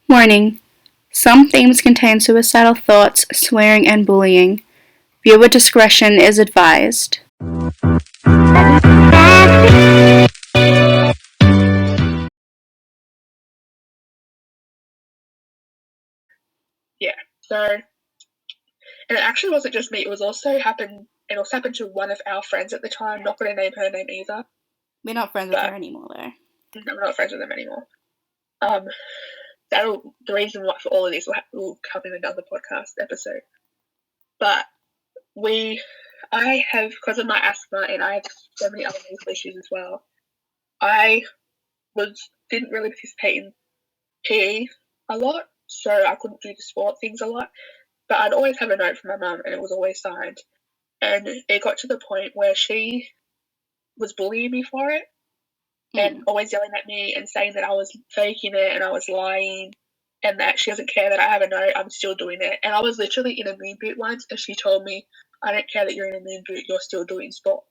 Warning: some themes contain suicidal thoughts, swearing, and bullying. Viewer discretion is advised. Yeah. So, and it actually wasn't just me. It also happened to one of our friends at the time. Not going to name her name either. We're not friends with her anymore, though. No, we're not friends with them anymore. The reason for all of this will come in another podcast episode. But I have, because of my asthma, and I have so many other medical issues as well. I didn't really participate in PE a lot, so I couldn't do the sport things a lot. But I'd always have a note from my mum, and it was always signed. And it got to the point where she was bullying me for it, and always yelling at me and saying that I was faking it and I was lying, and that she doesn't care that I have a note, I'm still doing it. And I was literally in a moon boot once, and she told me, I don't care that you're in a moon boot, you're still doing sport.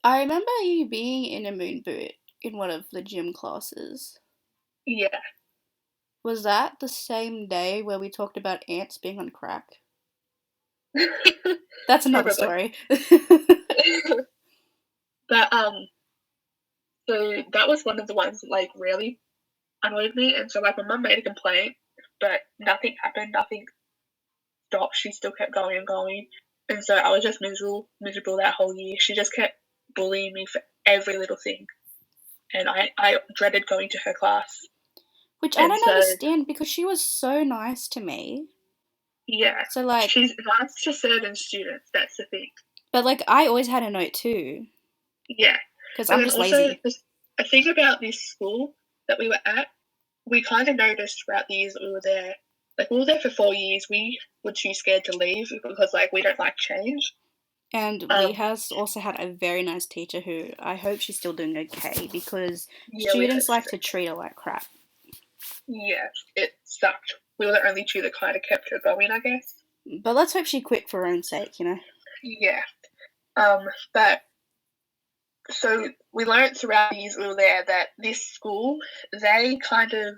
I remember you being in a moon boot in one of the gym classes. Yeah. Was that the same day where we talked about ants being on crack? That's another story. But so that was one of the ones that like really annoyed me, and so like my mum made a complaint, but nothing happened, nothing stopped. She still kept going and going, and so I was just miserable that whole year. She just kept bullying me for every little thing, and I dreaded going to her class. Which I don't understand, because she was so nice to me. Yeah. So like, she's nice to certain students, that's the thing. But like, I always had a note too. Yeah. Because I'm just lazy. A thing about this school that we were at, we kind of noticed throughout the years that we were there. Like, we were there for 4 years. We were too scared to leave because, like, we don't like change. And we also had a very nice teacher who I hope she's still doing okay, because students like to treat her like crap. Yeah, it sucked. We were the only two that kind of kept her going, I guess. But let's hope she quit for her own sake, you know? Yeah. But so we learned throughout the years we were there that this school, they kind of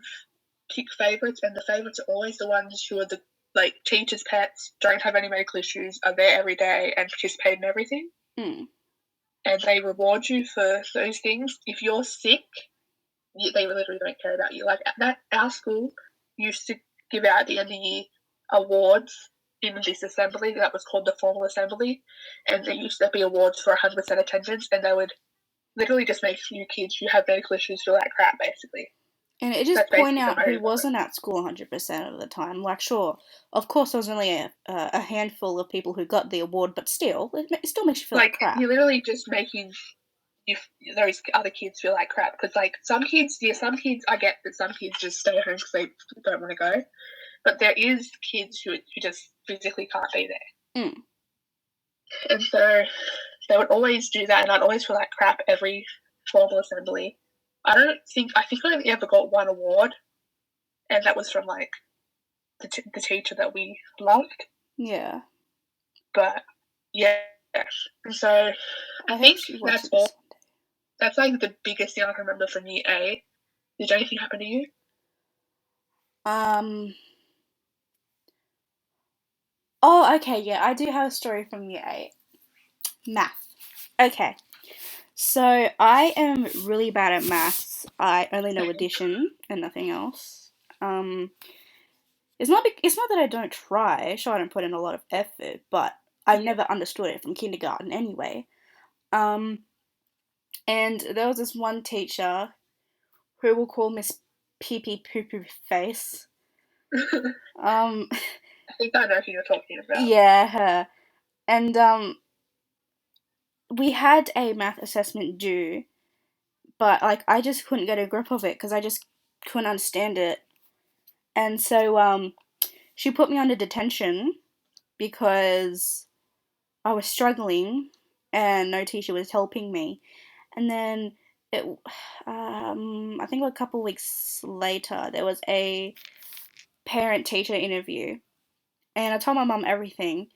pick favourites, and the favourites are always the ones who are the like teachers' pets, don't have any medical issues, are there every day and participate in everything. And they reward you for those things. If you're sick, they literally don't care about you. Like our school used to give out at the end of the year awards in this assembly that was called the formal assembly, and there used to be awards for 100% attendance, and they would literally just make you kids who have medical issues feel like crap, basically. And it just point out who wasn't at school 100% of the time. Like, sure, of course there was only a handful of people who got the award, but still, it still makes you feel like crap. You're literally just making those other kids feel like crap, because like some kids I get that some kids just stay at home because they don't want to go, but there is kids who just physically can't be there. And so they would always do that, and I'd always feel like crap every formal assembly. I think I only ever got one award, and that was from like the teacher that we loved. Yeah. But yeah, so I think that's all. That's like the biggest thing I can remember from year 8. Did anything happen to you? Oh, okay, yeah, I do have a story from year 8. Math. Okay. So I am really bad at maths. I only know addition and nothing else. It's not that I don't try. Sure, I don't put in a lot of effort, but I've never understood it from kindergarten anyway. And there was this one teacher who we'll call Miss Pee Pee Poo Poo Face. I think I know who you're talking about. Yeah, her. And we had a math assessment due, but like I just couldn't get a grip of it because I just couldn't understand it. And so she put me under detention because I was struggling and no teacher was helping me. And then I think a couple weeks later there was a parent-teacher interview, and I told my mum everything,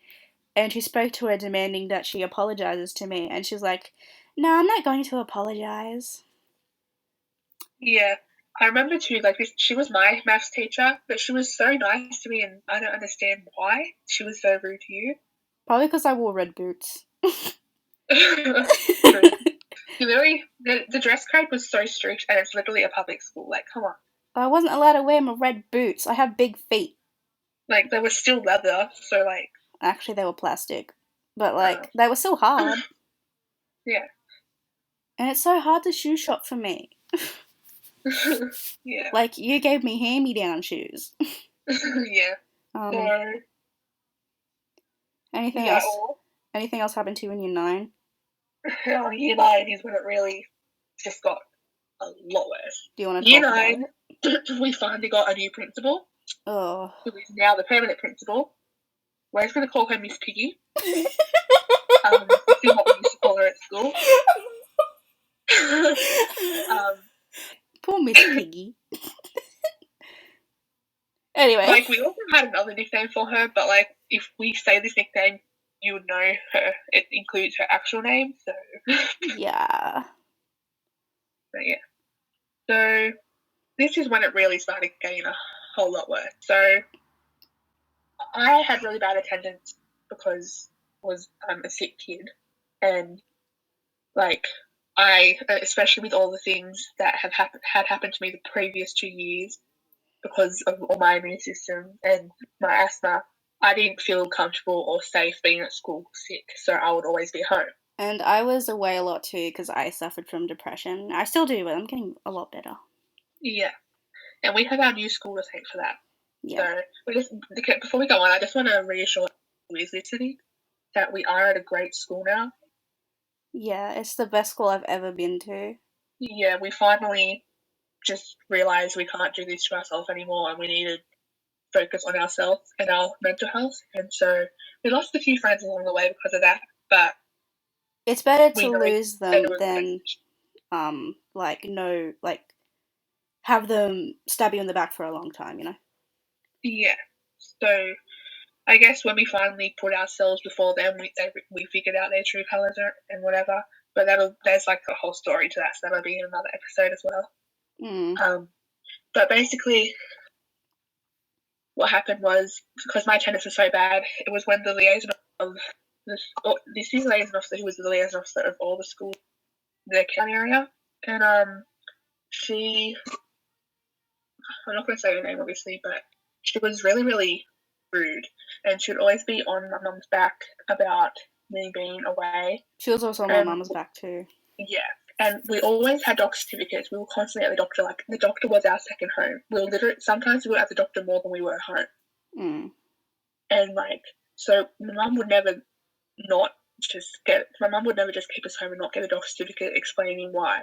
and she spoke to her demanding that she apologizes to me, and she was like, "No, I'm not going to apologize." Yeah, I remember too, like, she was my maths teacher, but she was so nice to me, and I don't understand why she was so rude to you. Probably because I wore red boots. True. The dress code was so strict, and it's literally a public school. Like, come on. I wasn't allowed to wear my red boots. I have big feet. Like, they were still leather, so, like... Actually, they were plastic. But, like, they were still hard. Yeah. And it's so hard to shoe shop for me. Yeah. Like, you gave me hand-me-down shoes. Yeah. So... Anything yeah, else? Anything else happened to you in year 9? Year 9 is when it really just got a lot worse. Do you want to Year talk 9, about it? we finally got a new principal, Oh. who is now the permanent principal. We're just going to call her Miss Piggy. This is what we used to call her at school. Poor Miss Piggy. Anyway. Like, we also had another nickname for her, but, like, if we say this nickname, you would know her. It includes her actual name, so... Yeah. But, yeah. So, this is when it really started getting a whole lot worse. So, I had really bad attendance because I was a sick kid, and, like, especially with all the things that had happened to me the previous 2 years, because of all my immune system and my asthma, I didn't feel comfortable or safe being at school sick, so I would always be home. And I was away a lot too because I suffered from depression. I still do, but I'm getting a lot better. Yeah. And we have our new school to thank for that. Yeah. So, before we go on, I just want to reassure who is listening that we are at a great school now. Yeah, it's the best school I've ever been to. Yeah, we finally just realised we can't do this to ourselves anymore, and we need to focus on ourselves and our mental health. And so we lost a few friends along the way because of that, but it's better to lose them than have them stab you in the back for a long time, you know? Yeah. So I guess when we finally put ourselves before them, we figured out their true colours and whatever. But there's like a whole story to that, so that'll be in another episode as well. But basically, what happened was, because my attendance was so bad, it was when the liaison of this is the liaison officer who was the liaison officer of all the schools in the county area, and she, I'm not going to say her name obviously, but she was really, really rude, and she would always be on my mum's back about me being away. She was also on my mum's back too. Yeah, and we always had doctor certificates. We were constantly at the doctor. Like, the doctor was our second home. Sometimes we were at the doctor more than we were at home. And, like, so my mum would never just keep us home and not get a doctor certificate explaining why.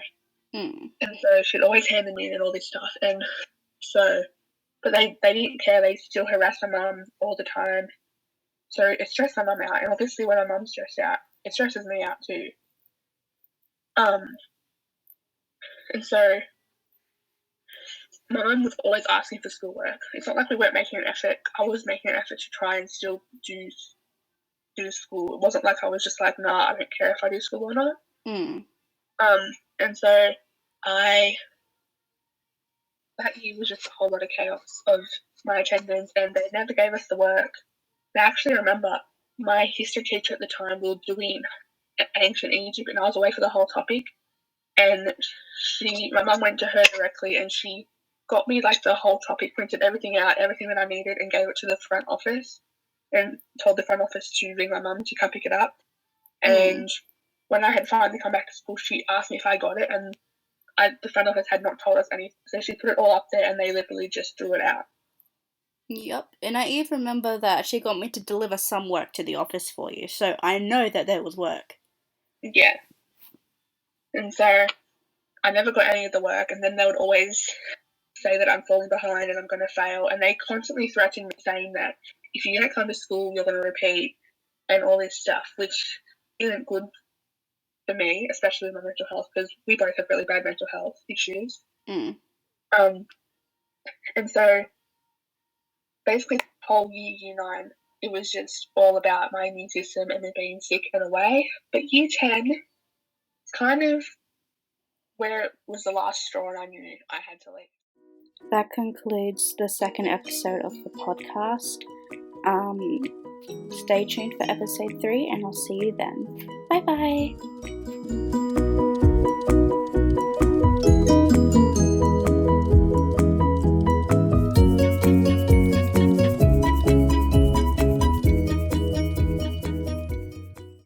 And so she'd always hand them in and all this stuff. And so, but they didn't care. They still harassed my mum all the time. So it stressed my mum out. And obviously when my mum's stressed out, it stresses me out too. And so my mum was always asking for schoolwork. It's not like we weren't making an effort. I was making an effort to try and still do school. It wasn't like I was just like, nah, I don't care if I do school or not. And so that year was just a whole lot of chaos of my attendance, and they never gave us the work. I actually remember my history teacher at the time, we were doing ancient Egypt, and I was away for the whole topic, and my mum went to her directly, and she got me like the whole topic, printed everything out, everything that I needed, and gave it to the front office, and told the front office to ring my mum to come pick it up. And when I had finally come back to school, she asked me if I got it, and the front office had not told us anything, so she put it all up there, and they literally just threw it out. Yep, and I even remember that she got me to deliver some work to the office for you, so I know that there was work. Yeah. And so I never got any of the work, and then they would always say that I'm falling behind and I'm going to fail, and they constantly threatened me, saying that if you don't come to school, you're going to repeat, and all this stuff, which isn't good for me, especially with my mental health, because we both have really bad mental health issues. And so basically the whole year 9, it was just all about my immune system and me being sick and away. But year 10, it's kind of where it was the last straw, and I knew I had to leave. that concludes the second episode of the podcast. Stay tuned for episode 3, and I'll see you then. Bye bye.